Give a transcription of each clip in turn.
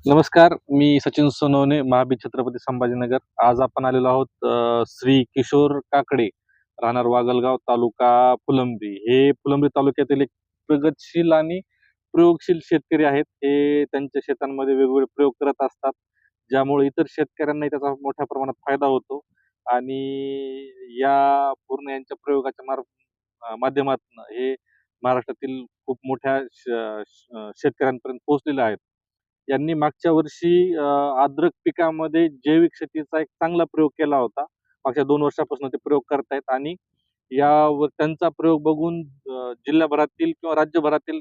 नमस्कार, मी सचिन सोनवणे, महाबीर छत्रपती संभाजीनगर. आज आपण आलेलो आहोत श्री किशोर काकडे, राहणार वागलगाव, तालुका फुलंब्री. हे फुलंब्री तालुक्यातील एक प्रगतशील आणि प्रयोगशील शेतकरी आहेत. हे त्यांच्या शेतांमध्ये वेगवेगळे प्रयोग करत असतात, ज्यामुळे इतर शेतकऱ्यांनाही त्याचा मोठ्या प्रमाणात फायदा होतो. आणि या पूर्ण यांच्या प्रयोगाच्या माध्यमातून हे महाराष्ट्रातील खूप मोठ्या शेतकऱ्यांपर्यंत पोहोचलेले आहेत. यांनी मागच्या वर्षी अद्रक पिकामध्ये जैविक शेतीचा एक चांगला प्रयोग केला होता. मागच्या 2 वर्षापासून ते प्रयोग करतायत आणि यावर त्यांचा प्रयोग बघून जिल्हाभरातील किंवा राज्यभरातील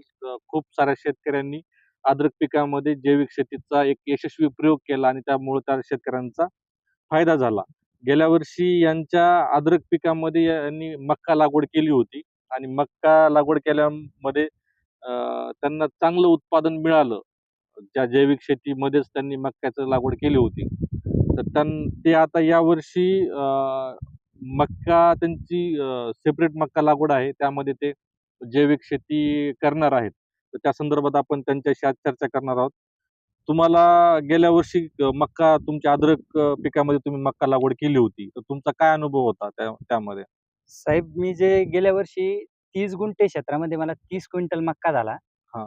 खूप साऱ्या शेतकऱ्यांनी अद्रक पिकामध्ये जैविक शेतीचा एक यशस्वी प्रयोग केला आणि त्यामुळे त्या शेतकऱ्यांचा फायदा झाला. गेल्या वर्षी यांच्या अद्रक पिकामध्ये यांनी मका लागवड केली होती आणि मका लागवड केल्यामध्ये त्यांना चांगलं उत्पादन मिळालं. त्या जैविक शेतीमध्येच त्यांनी मक्याची लागवड केली होती. तर ते आता यावर्षी मक्का त्यांची सेपरेट मक्का लागवड आहे. त्यामध्ये ते जैविक शेती करणार आहेत. तर त्या संदर्भात आपण त्यांच्याशी आज चर्चा करणार आहोत. तुम्हाला गेल्या वर्षी मक्का तुमच्या अद्रक पिकामध्ये तुम्ही मक्का लागवड केली होती. तर तुमचा काय अनुभव होता त्यामध्ये? साहेब, मी जे गेल्या वर्षी 30 गुंठे क्षेत्रामध्ये मला 30 क्विंटल मक्का झाला. हां.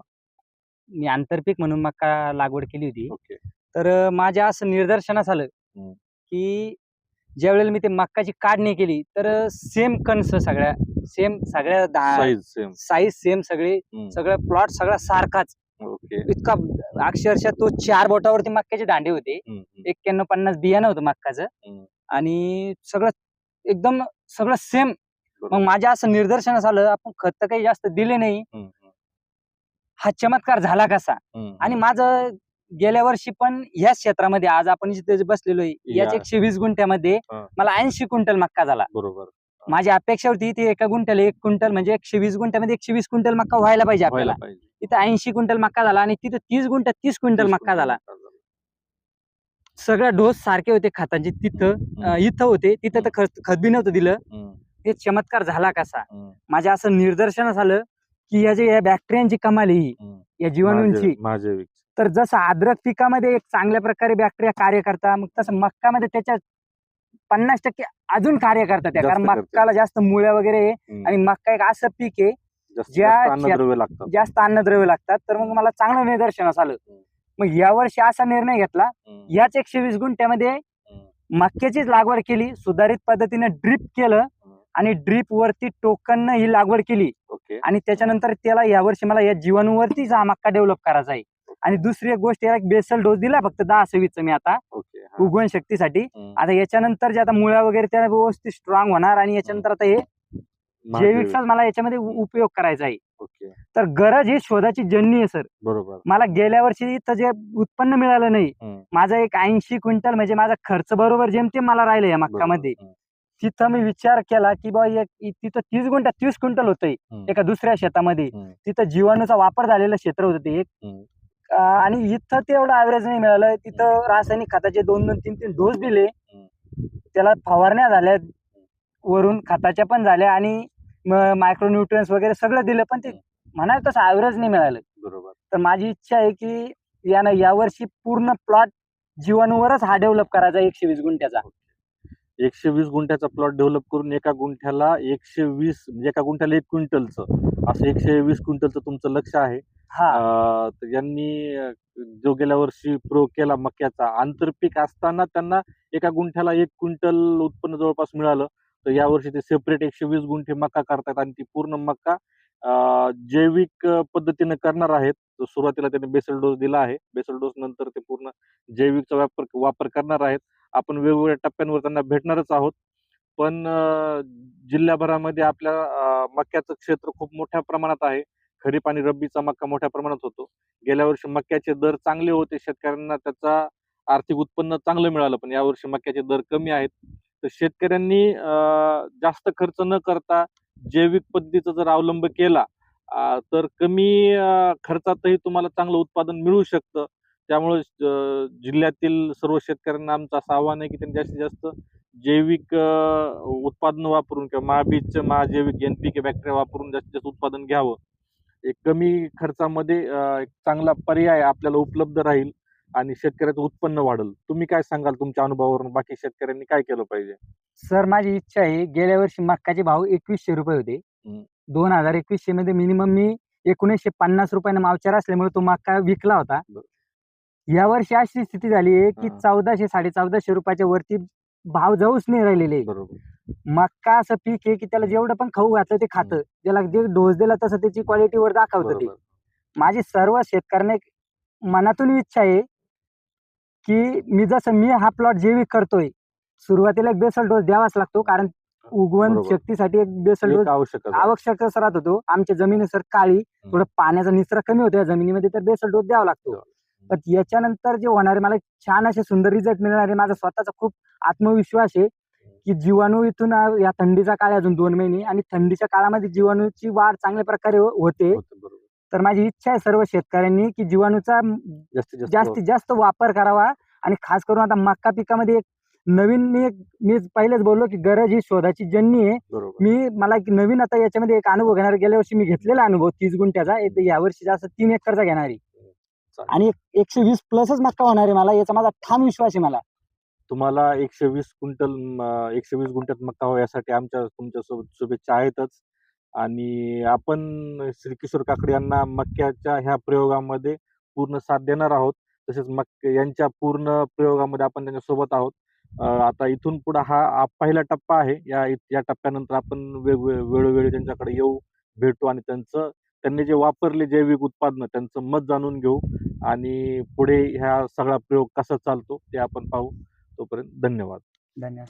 मी आंतरपीक म्हणून मक्का लागवड केली होती. ओके. तर माझ्या असं निदर्शनास आलं, हं. की ज्यावेळेला मी ते मक्काची काढणी केली, तर सेम कणस सगळ्या साईज साईज सेम सगळे, सेम. सगळं प्लॉट सगळा सारखाच. ओके. इतका अक्षरशः तो 4 बोटावरती मक्याचे दांडे होते. हं, हं. 91-50 बियाणं होतं मक्काचं हं. आणि सगळं एकदम सगळं सेम. मग बरोबर. माझ्या असं निदर्शनास आलं, आपण खत तर काही जास्त दिले नाही. हं, हं. हा चमत्कार झाला कसा? हं, आणि हं. माझं गेल्या वर्षी पण ह्याच क्षेत्रामध्ये आज आपण जिथे जे बसलेलो आहे, याच या 120 गुंठ्यामध्ये हां. मला 80 क्विंटल मक्का झाला. बरोबर. माझी अपेक्षा होती ती एका गुंठ्याला 1 क्विंटल, म्हणजे 120 गुंठ्यामध्ये 120 क्विंटल मक्का व्हायला पाहिजे व्हायला आपल्याला. पाहिजे. तिथं 80 क्विंटल मक्का झाला आणि तिथं 30 गुंठ्यात 30 क्विंटल 30 मक्का क्विंटल झाला. मका झाला. सगळे डोस सारखे होते खतांचे. तिथं हं. इथं होते, तिथं तर खत बी नव्हतं दिलं. हं, हे चमत्कार झाला कसा? हं, माझ्या असं निदर्शनास आलं, की या बॅक्टेरियांची कमाल आहे ही, हं. या जीवाणूंची. महाजैविक. तर जसं अद्रक पिकामध्ये एक चांगल्या प्रकारे बॅक्टेरिया कार्य करतात, मग तसं मक्कामध्ये त्याच्या 50% अजून कार्य करतात त्या. कारण जास्त करतात. मक्काला जास्त मुळ्या वगैरे आहे हं. आणि मक्का एक असं पीक आहे जास्त ज्या अन्नद्रव्य लागतात. जास्त अन्नद्रव्य लागतात. तर मग मला चांगलं निदर्शनास आलं. हं. मग यावर्षी असा निर्णय घेतला, हं. याच 120 गुंठ्यामध्ये हं. मक्याचीच लागवड केली, सुधारित पद्धतीने ड्रीप केलं हं. आणि ड्रीप वरती टोकननं ही लागवड केली. ओके. आणि त्याच्यानंतर त्याला यावर्षी मला या जीवाणूवरतीच हा मक्का डेव्हलप करायचा आहे. आणि दुसरी एक गोष्ट, याला एक बेसल डोस दिला फक्त 10-20 मी आता ओके. हां. उगवण शक्तीसाठी. हं. आता याच्यानंतर जे आता मुळ्या वगैरे त्या व्यवस्थित स्ट्रॉंग होणार आणि याच्यानंतर आता हे महाजैविक. जैविकचाच मला याच्यामध्ये उपयोग करायचा आहे. ओके. तर गरज ही शोधाची जननी आहे सर. बरोबर. मला गेल्या वर्षी तर जे उत्पन्न मिळालं नाही, हं. माझा एक 80 क्विंटल म्हणजे माझा खर्च बरोबर जेमतेम मला राहिलं या बरोबर. मक्कामध्ये. हं. तिथं मी विचार केला, की बा तिथं 30 गुंठ्यात 30 क्विंटल होतंय हं. एका दुसऱ्या शेतामध्ये. हं. तिथं जीवाणूचा वापर झालेलं क्षेत्र होतं ते एक. हं. आणि इथं तेवढं ॲव्हरेज नाही मिळालं. तिथं रासायनिक खताचे 2-2, 3-3 डोस दिले. हं. त्याला फवारण्या झाल्या, वरून खताच्या पण झाल्या आणि मायक्रो न्यूट्रिएंट्स वगैरे सगळं दिलं, पण ते म्हणाल तसं ॲव्हरेज नाही मिळालं. बरोबर. तर माझी इच्छा आहे, की यावर्षी पूर्ण प्लॉट जीवाणूवरच हा डेव्हलप करायचा 120 गुंठ्याचा. 120 गुंठ्याचा प्लॉट डेव्हलप करून एका गुंठ्याला 120 म्हणजे एका गुंठ्याला 1 क्विंटलचं असं 120 क्विंटलचं तुमचं लक्ष आहे. हां. तर यांनी जो गेल्या वर्षी प्रयोग केला मक्याचा, आंतरपीक असताना त्यांना एका गुंठ्याला 1 क्विंटल उत्पन्न जवळपास मिळालं. तर यावर्षी ते सेपरेट 120 गुंठे मका करतात आणि ती पूर्ण मका जैविक पद्धतीने करणार आहेत. तर सुरुवातीला त्यांनी बेसल डोस दिला आहे. बेसल डोस नंतर ते पूर्ण जैविकचा वापर करणार आहेत. आपण वेगवेगळ्या टप्प्यांवर त्यांना भेटणारच आहोत. पण जिल्ह्याभरामध्ये आपल्या मक्याचं क्षेत्र खूप मोठ्या प्रमाणात आहे. खरीप आणि रब्बीचा मक्का मोठ्या प्रमाणात होतो. गेल्या वर्षी मक्याचे दर चांगले होते. शेतकऱ्यांना त्याचा आर्थिक उत्पन्न चांगलं मिळालं. पण यावर्षी मक्याचे दर कमी आहेत. तर शेतकऱ्यांनी जास्त खर्च न करता जैविक पद्धतीचा जर अवलंब केला तर कमी खर्चातही तुम्हाला चांगलं उत्पादन मिळू शकतं. त्यामुळे जिल्ह्यातील सर्व शेतकऱ्यांना आमचं असं आव्हान आहे, की त्यांनी जास्तीत जास्त जैविक उत्पादन वापरून किंवा महाबीजचं महाजैविक NPK बॅक्टेरिया वापरून जास्तीत जास्त उत्पादन घ्यावं. एक कमी खर्चामध्ये एक चांगला पर्याय आपल्याला उपलब्ध राहील. आणि शेतकऱ्याचं उत्पन्न वाढेल. तुम्ही काय सांगाल तुमच्या अनुभवावरून बाकी शेतकऱ्यांनी काय केलं पाहिजे? सर माझी इच्छा आहे, गेल्या वर्षी मक्काचे भाव 2100 रुपये होते. हं. 2021 मध्ये मिनिमम मी 1950 रुपयानं मावचार असल्यामुळे तो मक्का विकला होता. बरं. यावर्षी अशी स्थिती झाली आहे की हां. 1400 1450 रुपयाच्या वरती भाव जाऊच नाही राहिलेले. बरोबर. मक्का असं पीक आहे की त्याला जेवढं पण खाऊ घातलं ते खातं. त्याला जे डोस दिला तसं त्याची क्वालिटीवर दाखवतं ते. बरोबर. माझी सर्व शेतकऱ्यांना एक मनातून इच्छा आहे की मी हा प्लॉट जैविक करतोय. सुरुवातीला एक बेसल डोस द्यावाच लागतो, कारण उगवण बरोबर. शक्तीसाठी एक बेसल एक डोस आवश्यकच आहे. आवश्यकच राहत होतो. आमच्या जमिनी सर काळी, थोडं पाण्याचा निचरा कमी होतो या जमिनीमध्ये, तर बेसल डोस द्यावा लागतो. पण याच्यानंतर जे होणारे मला छान असे सुंदर रिझल्ट मिळणार आहे. माझा स्वतःचा खूप आत्मविश्वास आहे की जीवाणू इथून या थंडीचा काळ आहे अजून 2 महिने, आणि थंडीच्या काळामध्ये जीवाणूची वाढ चांगल्या प्रकारे होते. बरोबर. तर माझी इच्छा आहे सर्व शेतकऱ्यांनी की जीवाणूचा जास्तीत जास्त वापर करावा. आणि खास करून आता मक्का पिकामध्ये एक नवीन मी पहिलेच बोललो की गरज ही शोधाची जननी आहे. बरोबर. मला एक नवीन आता याच्यामध्ये एक अनुभव घेणार. गेल्या वर्षी मी घेतलेला अनुभव 30 गुंठ्याचा, यावर्षी जास्त 3 एकरचा घेणार आहे. चालेल. आणि 120 प्लसच मक्का होणार आहे. मला याचा माझा ठाम विश्वास आहे. मला तुम्हाला 120 गुंठ्यात मक्का हो यासाठी तुमच्यासोबत शुभेच्छा आहेतच. आणि आपण श्री किशोर काकडे यांना मक्याच्या ह्या प्रयोगामध्ये पूर्ण साथ देणार आहोत. तसेच यांच्या पूर्ण प्रयोगामध्ये आपण त्यांच्यासोबत आहोत. आता इथून पुढे हा पहिला टप्पा आहे. या टप्प्यानंतर आपण वेळोवेळी त्यांच्याकडे येऊ, भेटू आणि त्यांनी जे वापरले जैविक उत्पादनं त्यांचं मत जाणून घेऊ आणि पुढे ह्या सगळा प्रयोग कसा चालतो ते आपण पाहू. तोपर्यंत धन्यवाद. धन्यवाद.